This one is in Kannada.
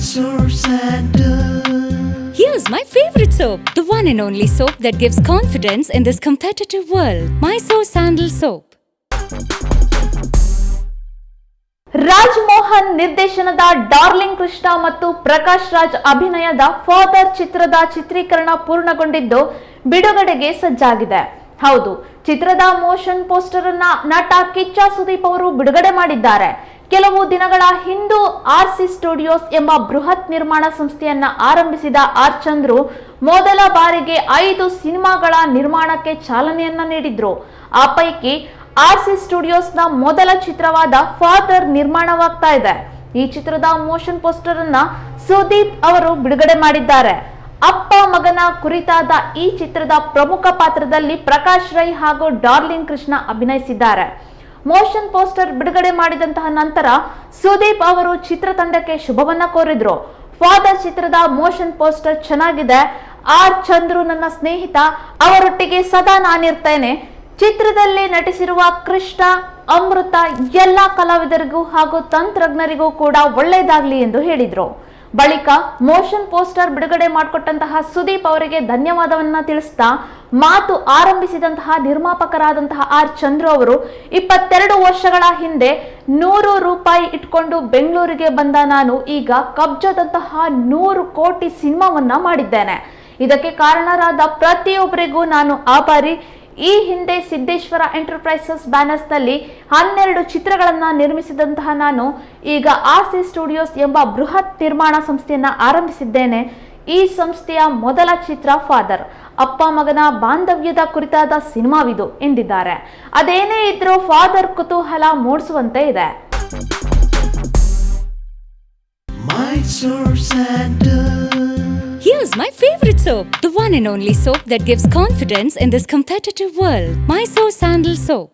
Mysore Sandal. Here's my favorite soap, the one and only soap that gives confidence in this competitive world. Mysore Sandal Soap. Raj Mohan ನಿರ್ದೇಶನದ ಡಾರ್ಲಿಂಗ್ ಕೃಷ್ಣ ಮತ್ತು ಪ್ರಕಾಶ್ ರಾಜ್ ಅಭಿನಯದ ಫಾದರ್ ಚಿತ್ರದ ಚಿತ್ರೀಕರಣ ಪೂರ್ಣಗೊಂಡಿದ್ದು ಬಿಡುಗಡೆಗೆ ಸಜ್ಜಾಗಿದೆ. ಹೌದು, ಚಿತ್ರದ ಮೋಷನ್ ಪೋಸ್ಟರ್ ಅನ್ನ ನಟ ಕಿಚ್ಚ ಸುದೀಪ್ ಅವರು ಬಿಡುಗಡೆ ಮಾಡಿದ್ದಾರೆ. ಕೆಲವು ದಿನಗಳ ಹಿಂದೆ ಆರ್ಸಿ ಸ್ಟುಡಿಯೋಸ್ ಎಂಬ ಬೃಹತ್ ನಿರ್ಮಾಣ ಸಂಸ್ಥೆಯನ್ನ ಆರಂಭಿಸಿದ ಆರ್ ಚಂದ್ರು ಮೊದಲ ಬಾರಿಗೆ 5 ಸಿನಿಮಾಗಳ ನಿರ್ಮಾಣಕ್ಕೆ ಚಾಲನೆಯನ್ನ ನೀಡಿದ್ರು. ಆ ಪೈಕಿ ಆರ್ಸಿ ಸ್ಟುಡಿಯೋಸ್ನ ಮೊದಲ ಚಿತ್ರವಾದ ಫಾದರ್ ನಿರ್ಮಾಣವಾಗ್ತಾ ಇದೆ. ಈ ಚಿತ್ರದ ಮೋಷನ್ ಪೋಸ್ಟರ್ ಅನ್ನ ಸುದೀಪ್ ಅವರು ಬಿಡುಗಡೆ ಮಾಡಿದ್ದಾರೆ. ಅಪ್ಪ ಮಗನ ಕುರಿತಾದ ಈ ಚಿತ್ರದ ಪ್ರಮುಖ ಪಾತ್ರದಲ್ಲಿ ಪ್ರಕಾಶ್ ರೈ ಹಾಗೂ ಡಾರ್ಲಿಂಗ್ ಕೃಷ್ಣ ಅಭಿನಯಿಸಿದ್ದಾರೆ. ಮೋಷನ್ ಪೋಸ್ಟರ್ ಬಿಡುಗಡೆ ಮಾಡಿದಂತಹ ನಂತರ ಸುದೀಪ್ ಅವರು ಚಿತ್ರತಂಡಕ್ಕೆ ಶುಭವನ್ನ ಕೋರಿದ್ರು. ಫಾದರ್ ಚಿತ್ರದ ಮೋಷನ್ ಪೋಸ್ಟರ್ ಚೆನ್ನಾಗಿದೆ. ಆರ್ ಚಂದ್ರು ನನ್ನ ಸ್ನೇಹಿತ, ಅವರೊಟ್ಟಿಗೆ ಸದಾ ನಾನಿರ್ತೇನೆ. ಚಿತ್ರದಲ್ಲಿ ನಟಿಸಿರುವ ಕೃಷ್ಣ, ಅಮೃತ ಎಲ್ಲಾ ಕಲಾವಿದರಿಗೂ ಹಾಗೂ ತಂತ್ರಜ್ಞರಿಗೂ ಕೂಡ ಒಳ್ಳೆಯದಾಗ್ಲಿ ಎಂದು ಹೇಳಿದ್ರು. ಬಳಿಕ ಮೋಷನ್ ಪೋಸ್ಟರ್ ಬಿಡುಗಡೆ ಮಾಡಿಕೊಟ್ಟಂತಹ ಸುದೀಪ್ ಅವರಿಗೆ ಧನ್ಯವಾದವನ್ನ ತಿಳಿಸ್ತಾ ಮಾತು ಆರಂಭಿಸಿದಂತಹ ನಿರ್ಮಾಪಕರಾದಂತಹ ಆರ್ ಚಂದ್ರು ಅವರು 22 ವರ್ಷಗಳ ಹಿಂದೆ 100 ರೂಪಾಯಿ ಇಟ್ಕೊಂಡು ಬೆಂಗಳೂರಿಗೆ ಬಂದ ನಾನು ಈಗ ಕಬ್ಜದಂತಹ 100 ಕೋಟಿ ಸಿನಿಮಾವನ್ನ ಮಾಡಿದ್ದೇನೆ. ಇದಕ್ಕೆ ಕಾರಣರಾದ ಪ್ರತಿಯೊಬ್ಬರಿಗೂ ನಾನು ಆಭಾರಿ. ಈ ಹಿಂದೆ ಸಿದ್ದೇಶ್ವರ ಎಂಟರ್ಪ್ರೈಸಸ್ ಬ್ಯಾನರ್ಸ್ ನಲ್ಲಿ 12 ಚಿತ್ರಗಳನ್ನ ನಿರ್ಮಿಸಿದಂತಹ ನಾನು ಈಗ ಆರ್ಸಿ ಸ್ಟುಡಿಯೋಸ್ ಎಂಬ ಬೃಹತ್ ನಿರ್ಮಾಣ ಸಂಸ್ಥೆಯನ್ನ ಆರಂಭಿಸಿದ್ದೇನೆ. ಈ ಸಂಸ್ಥೆಯ ಮೊದಲ ಚಿತ್ರ ಫಾದರ್, ಅಪ್ಪ ಮಗನ ಬಾಂಧವ್ಯದ ಕುರಿತಾದ ಸಿನಿಮಾವಿದು ಎಂದಿದ್ದಾರೆ. ಅದೇನೇ ಇದ್ರೂ ಫಾದರ್ ಕುತೂಹಲ ಮೂಡಿಸುವಂತೆ ಇದೆ. Mysore Sandal. Here's my favorite soap, the one and only soap that gives confidence in this competitive world. Mysore Sandal Soap.